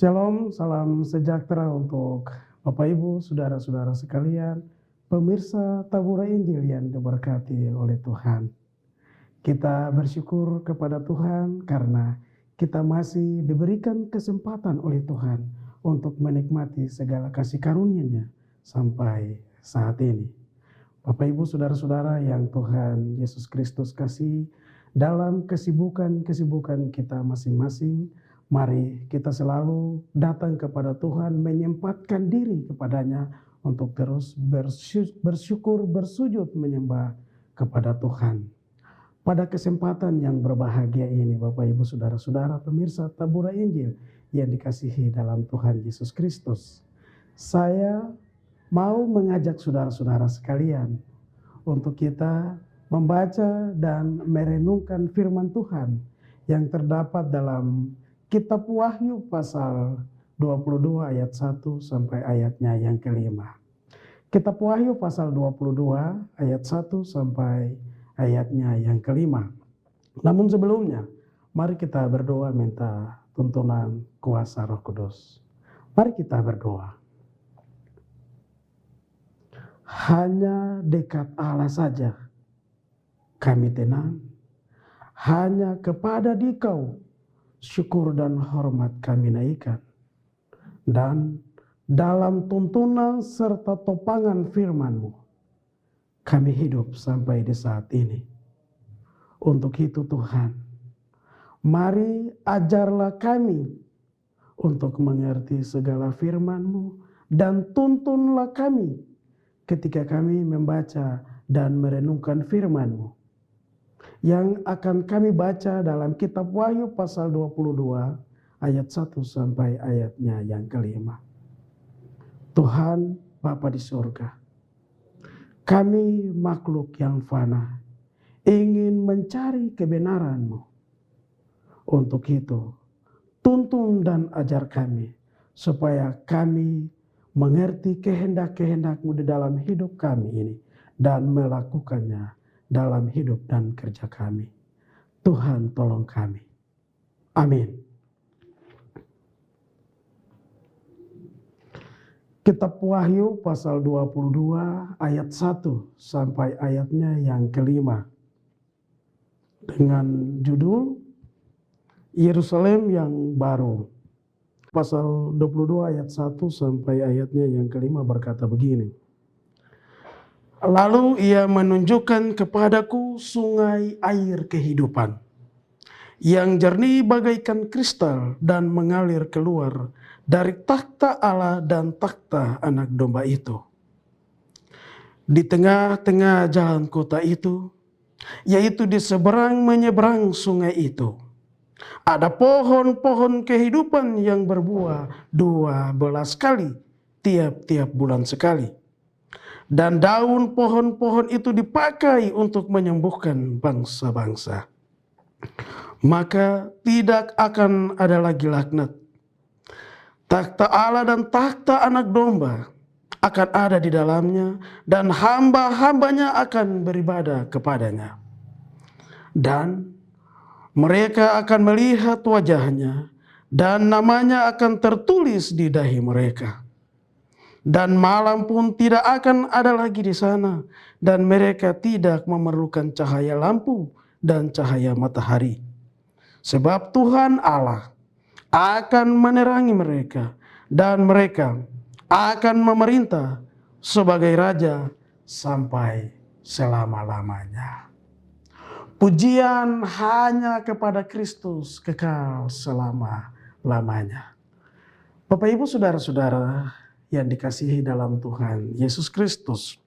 Shalom, salam sejahtera untuk Bapak Ibu, saudara-saudara sekalian, pemirsa Tabura Injil yang diberkati oleh Tuhan. Kita bersyukur kepada Tuhan karena kita masih diberikan kesempatan oleh Tuhan untuk menikmati segala kasih karunia-Nya sampai saat ini. Bapak Ibu, saudara-saudara yang Tuhan Yesus Kristus kasih, dalam kesibukan kita masing-masing, mari kita selalu datang kepada Tuhan, menyempatkan diri kepadanya untuk terus bersyukur, bersujud, menyembah kepada Tuhan. Pada kesempatan yang berbahagia ini, Bapak Ibu Saudara-saudara pemirsa Tabura Injil yang dikasihi dalam Tuhan Yesus Kristus, saya mau mengajak saudara-saudara sekalian untuk kita membaca dan merenungkan firman Tuhan yang terdapat dalam Kitab Wahyu pasal 22 ayat 1 sampai ayatnya yang kelima. Kitab Wahyu pasal 22 ayat 1 sampai ayatnya yang kelima. Namun sebelumnya, mari kita berdoa minta tuntunan kuasa Roh Kudus. Mari kita berdoa. Hanya dekat Allah saja kami tenang. Hanya kepada Dikau syukur dan hormat kami naikkan. Dan dalam tuntunan serta topangan firman-Mu, kami hidup sampai di saat ini. Untuk itu Tuhan, mari ajarlah kami untuk mengerti segala firman-Mu dan tuntunlah kami ketika kami membaca dan merenungkan firman-Mu yang akan kami baca dalam Kitab Wahyu pasal 22 ayat 1 sampai ayatnya yang kelima. Tuhan Bapa di surga, kami makhluk yang fana ingin mencari kebenaran-Mu. Untuk itu, tuntun dan ajar kami supaya kami mengerti kehendak-kehendak-Mu di dalam hidup kami ini dan melakukannya dalam hidup dan kerja kami. Tuhan tolong kami. Amin. Kitab Wahyu pasal 22 ayat 1 sampai ayatnya yang kelima. Dengan judul Yerusalem yang baru. Pasal 22 ayat 1 sampai ayatnya yang kelima berkata begini. Lalu ia menunjukkan kepadaku sungai air kehidupan yang jernih bagaikan kristal dan mengalir keluar dari takhta Allah dan takhta Anak Domba itu. Di tengah-tengah jalan kota itu, yaitu di seberang menyeberang sungai itu, ada pohon-pohon kehidupan yang berbuah 12 kali tiap-tiap bulan sekali. Dan daun pohon-pohon itu dipakai untuk menyembuhkan bangsa-bangsa. Maka tidak akan ada lagi laknat. Takhta Allah dan takhta Anak Domba akan ada di dalamnya, dan hamba-hambanya akan beribadah kepadanya. Dan mereka akan melihat wajahnya, dan namanya akan tertulis di dahi mereka. Dan malam pun tidak akan ada lagi di sana, dan mereka tidak memerlukan cahaya lampu dan cahaya matahari. Sebab Tuhan Allah akan menerangi mereka, dan mereka akan memerintah sebagai raja sampai selama-lamanya. Pujian hanya kepada Kristus kekal selama-lamanya. Bapak Ibu saudara-saudara yang dikasihi dalam Tuhan Yesus Kristus.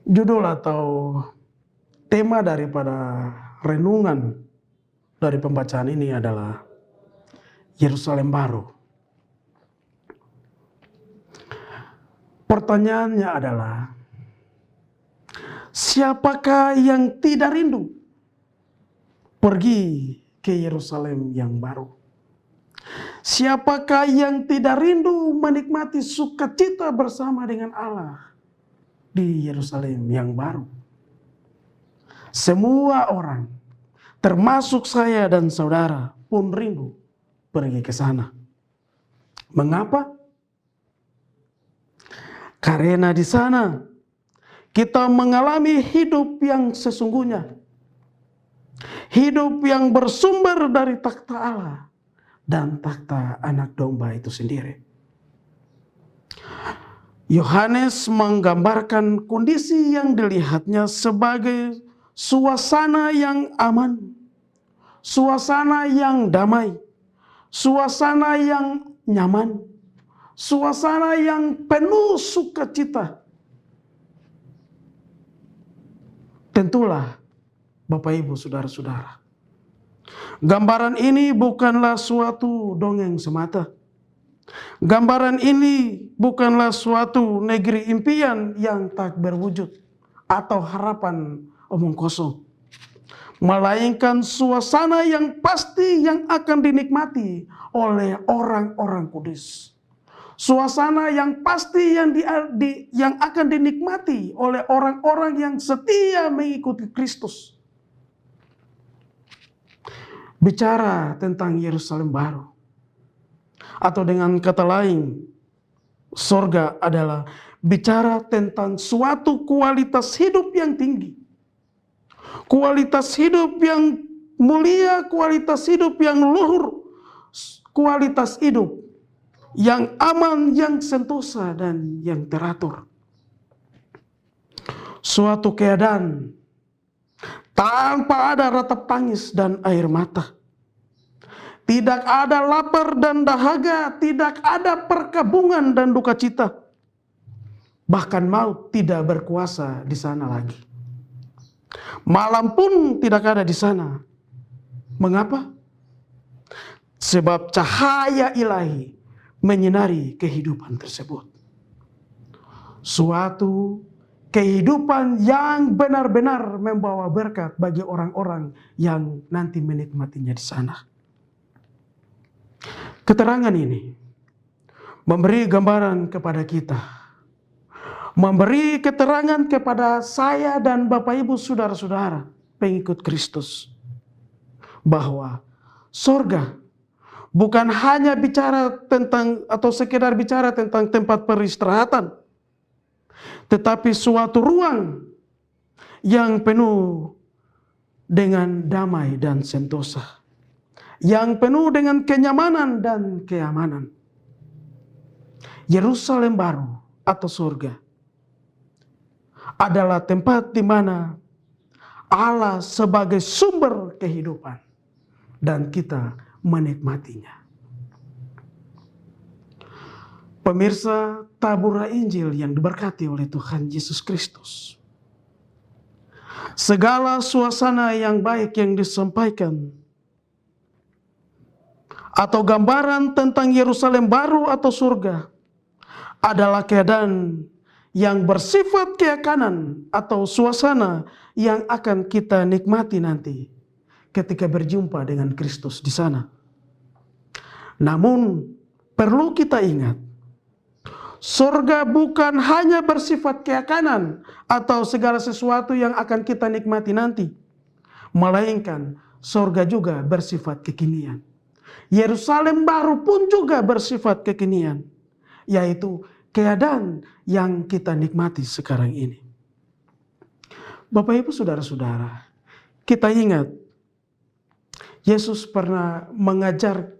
Judul atau tema daripada renungan dari pembacaan ini adalah Yerusalem baru. Pertanyaannya adalah, siapakah yang tidak rindu pergi ke Yerusalem yang baru? Siapakah yang tidak rindu menikmati sukacita bersama dengan Allah di Yerusalem yang baru? Semua orang, termasuk saya dan saudara, pun rindu pergi ke sana. Mengapa? Karena di sana kita mengalami hidup yang sesungguhnya. Hidup yang bersumber dari takhta Allah dan takhta anak domba itu sendiri. Yohanes menggambarkan kondisi yang dilihatnya sebagai suasana yang aman, suasana yang damai, suasana yang nyaman, suasana yang penuh sukacita. Tentulah Bapak Ibu Saudara-saudara, gambaran ini bukanlah suatu dongeng semata. Gambaran ini bukanlah suatu negeri impian yang tak berwujud atau harapan omong kosong, melainkan suasana yang pasti yang akan dinikmati oleh orang-orang kudus. Suasana yang pasti yang akan dinikmati oleh orang-orang yang setia mengikuti Kristus. Bicara tentang Yerusalem baru, atau dengan kata lain, sorga adalah bicara tentang suatu kualitas hidup yang tinggi, kualitas hidup yang mulia, kualitas hidup yang luhur, kualitas hidup yang aman, yang sentosa, dan yang teratur. Suatu keadaan tanpa ada ratap tangis dan air mata. Tidak ada lapar dan dahaga, tidak ada perkabungan dan duka cita. Bahkan maut tidak berkuasa di sana lagi. Malam pun tidak ada di sana. Mengapa? Sebab cahaya ilahi menyinari kehidupan tersebut. Suatu kehidupan yang benar-benar membawa berkat bagi orang-orang yang nanti menikmatinya di sana. Keterangan ini memberi gambaran kepada kita, memberi keterangan kepada saya dan Bapak Ibu Saudara-saudara pengikut Kristus, bahwa sorga bukan hanya bicara tentang atau sekedar bicara tentang tempat peristirahatan, tetapi suatu ruang yang penuh dengan damai dan sentosa, yang penuh dengan kenyamanan dan keamanan. Yerusalem baru atau surga adalah tempat di mana Allah sebagai sumber kehidupan dan kita menikmatinya. Pemirsa tabur Injil yang diberkati oleh Tuhan Yesus Kristus, segala suasana yang baik yang disampaikan atau gambaran tentang Yerusalem baru atau surga adalah keadaan yang bersifat keyakinan atau suasana yang akan kita nikmati nanti ketika berjumpa dengan Kristus di sana. Namun perlu kita ingat, surga bukan hanya bersifat keyakinan atau segala sesuatu yang akan kita nikmati nanti, melainkan surga juga bersifat kekinian. Yerusalem baru pun juga bersifat kekinian, yaitu keadaan yang kita nikmati sekarang ini. Bapak Ibu Saudara-saudara, kita ingat Yesus pernah mengajar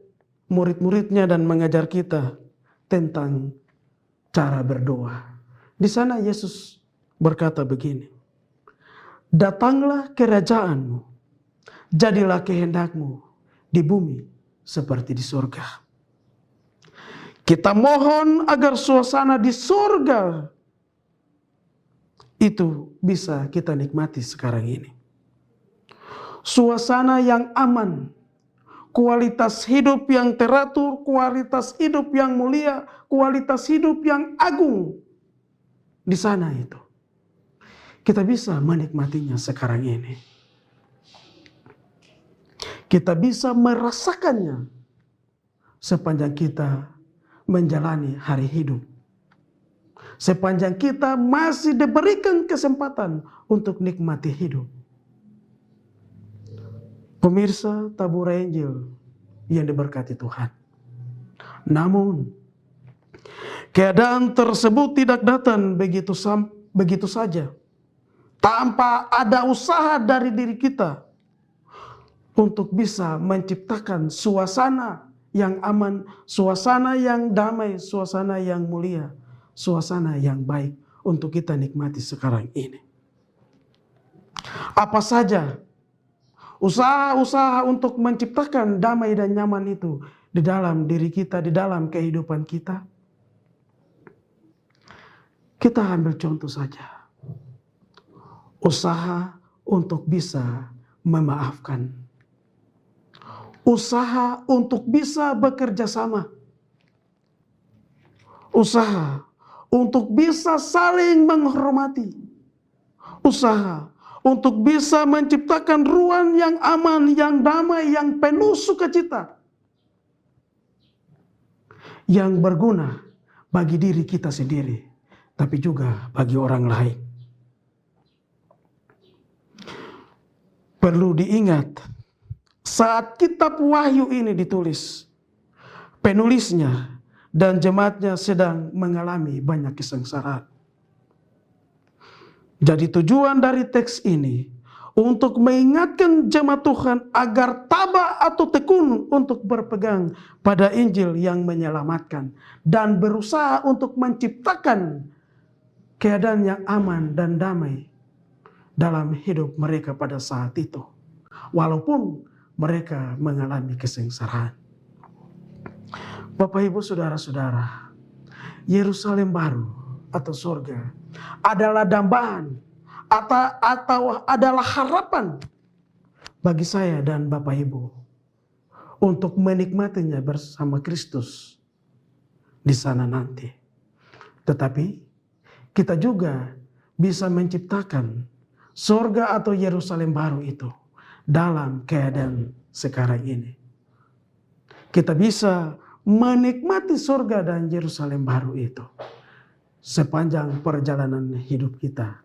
murid-muridnya dan mengajar kita tentang cara berdoa. Di sana Yesus berkata begini, "Datanglah kerajaanmu, jadilah kehendakmu di bumi seperti di surga." Kita mohon agar suasana di surga itu bisa kita nikmati sekarang ini. Suasana yang aman, kualitas hidup yang teratur, kualitas hidup yang mulia, kualitas hidup yang agung di sana itu. Kita bisa menikmatinya sekarang ini. Kita bisa merasakannya sepanjang kita menjalani hari hidup. Sepanjang kita masih diberikan kesempatan untuk nikmati hidup. Pemirsa tabur Injil yang diberkati Tuhan. Namun, keadaan tersebut tidak datang begitu saja, tanpa ada usaha dari diri kita untuk bisa menciptakan suasana yang aman, suasana yang damai, suasana yang mulia, suasana yang baik untuk kita nikmati sekarang ini. Apa saja usaha-usaha untuk menciptakan damai dan nyaman itu di dalam diri kita, di dalam kehidupan kita. Kita ambil contoh saja. Usaha untuk bisa memaafkan. Usaha untuk bisa bekerja sama. Usaha untuk bisa saling menghormati. Usaha untuk bisa menciptakan ruang yang aman, yang damai, yang penuh sukacita. Yang berguna bagi diri kita sendiri, tapi juga bagi orang lain. Perlu diingat, saat kitab Wahyu ini ditulis, penulisnya dan jemaatnya sedang mengalami banyak kesengsaraan. Jadi tujuan dari teks ini untuk mengingatkan jemaat Tuhan agar tabah atau tekun untuk berpegang pada Injil yang menyelamatkan dan berusaha untuk menciptakan keadaan yang aman dan damai dalam hidup mereka pada saat itu, walaupun mereka mengalami kesengsaraan. Bapak, Ibu, saudara-saudara, Yerusalem baru atau surga adalah dambaan atau adalah harapan bagi saya dan Bapak Ibu untuk menikmatinya bersama Kristus di sana nanti. Tetapi kita juga bisa menciptakan surga atau Yerusalem baru itu dalam keadaan sekarang ini. Kita bisa menikmati surga dan Yerusalem baru itu sepanjang perjalanan hidup kita,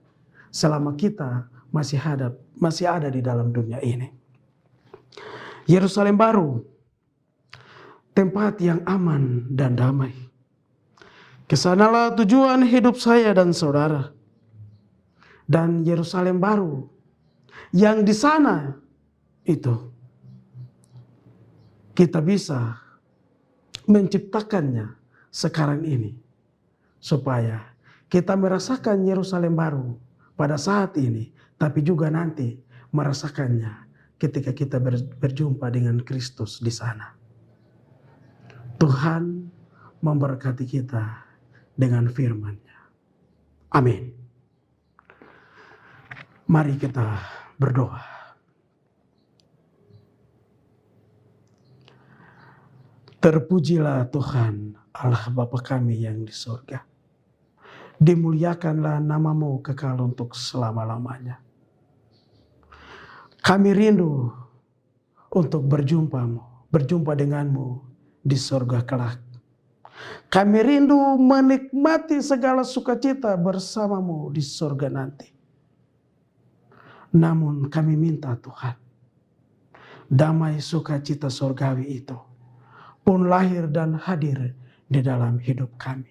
selama kita masih ada di dalam dunia ini. Yerusalem baru, tempat yang aman dan damai. Kesanalah tujuan hidup saya dan saudara. Dan Yerusalem baru, yang di sana itu kita bisa menciptakannya sekarang ini, supaya kita merasakan Yerusalem baru pada saat ini, tapi juga nanti merasakannya ketika kita berjumpa dengan Kristus di sana. Tuhan memberkati kita dengan firman-Nya. Amin. Mari kita berdoa. Terpujilah Tuhan Allah Bapa kami yang di surga. Dimuliakanlah nama-Mu kekal untuk selama-lamanya. Kami rindu untuk berjumpa dengan-Mu di surga kelak. Kami rindu menikmati segala sukacita bersama-Mu di surga nanti. Namun kami minta Tuhan, damai sukacita surgawi itu pun lahir dan hadir di dalam hidup kami.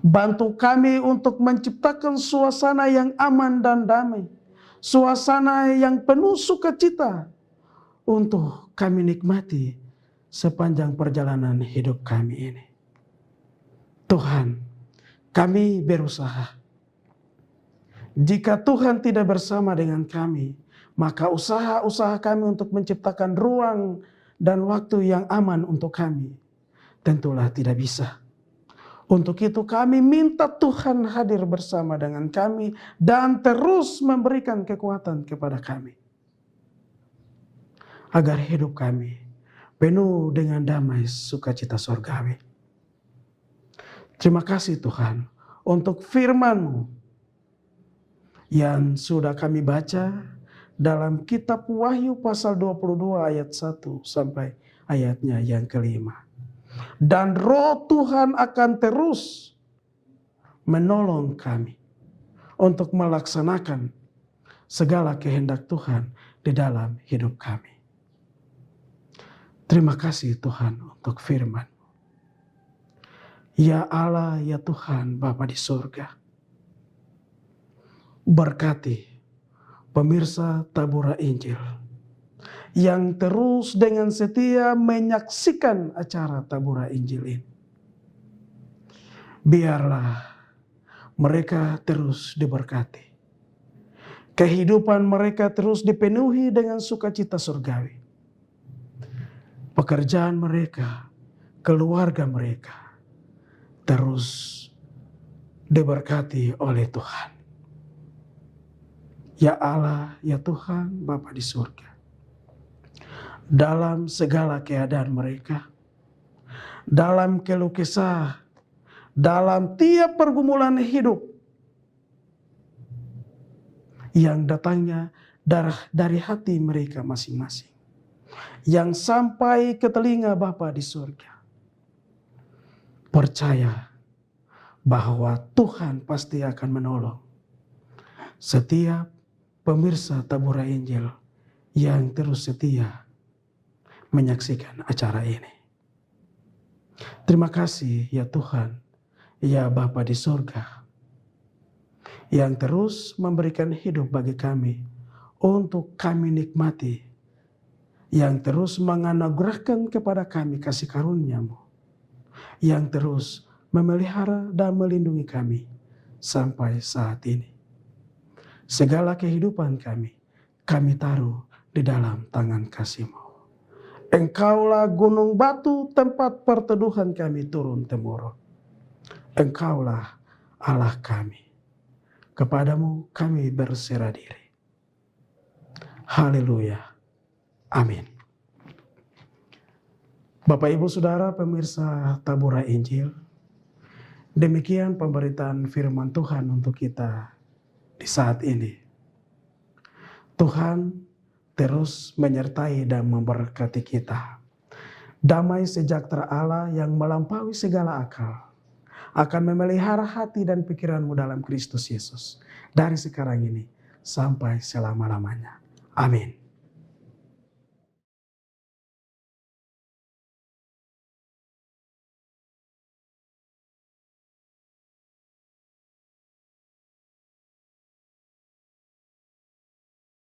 Bantu kami untuk menciptakan suasana yang aman dan damai, suasana yang penuh sukacita untuk kami nikmati sepanjang perjalanan hidup kami ini. Tuhan, kami berusaha. Jika Tuhan tidak bersama dengan kami, maka usaha-usaha kami untuk menciptakan ruang dan waktu yang aman untuk kami tentulah tidak bisa. Untuk itu kami minta Tuhan hadir bersama dengan kami dan terus memberikan kekuatan kepada kami, agar hidup kami penuh dengan damai sukacita surgawi. Terima kasih Tuhan untuk firman-Mu yang sudah kami baca dalam kitab Wahyu pasal 22 ayat 1 sampai ayatnya yang kelima. Dan Roh Tuhan akan terus menolong kami untuk melaksanakan segala kehendak Tuhan di dalam hidup kami. Terima kasih Tuhan untuk firman. Ya Allah, ya Tuhan Bapa di surga. Berkati pemirsa Tabura Injil yang terus dengan setia menyaksikan acara Tabura Injil ini. Biarlah mereka terus diberkati. Kehidupan mereka terus dipenuhi dengan sukacita surgawi. Pekerjaan mereka, keluarga mereka terus diberkati oleh Tuhan. Ya Allah, ya Tuhan Bapa di surga. Dalam segala keadaan mereka, dalam keluh kesah, dalam tiap pergumulan hidup yang datangnya dari hati mereka masing-masing, yang sampai ke telinga Bapa di surga. Percaya bahwa Tuhan pasti akan menolong setiap pemirsa Tabura Injil yang terus setia menyaksikan acara ini. Terima kasih ya Tuhan, ya Bapa di surga, yang terus memberikan hidup bagi kami untuk kami nikmati, yang terus menganugerahkan kepada kami kasih karunia-Mu, yang terus memelihara dan melindungi kami sampai saat ini. Segala kehidupan kami taruh di dalam tangan kasih-Mu. Engkaulah gunung batu tempat perteduhan kami turun-temurun. Engkaulah Allah kami. Kepadamu kami berserah diri. Haleluya. Amin. Bapak Ibu Saudara pemirsa Tabura Injil, demikian pemberitaan firman Tuhan untuk kita di saat ini. Tuhan terus menyertai dan memberkati kita. Damai sejahtera Allah yang melampaui segala akal akan memelihara hati dan pikiranmu dalam Kristus Yesus dari sekarang ini sampai selama-lamanya. Amin.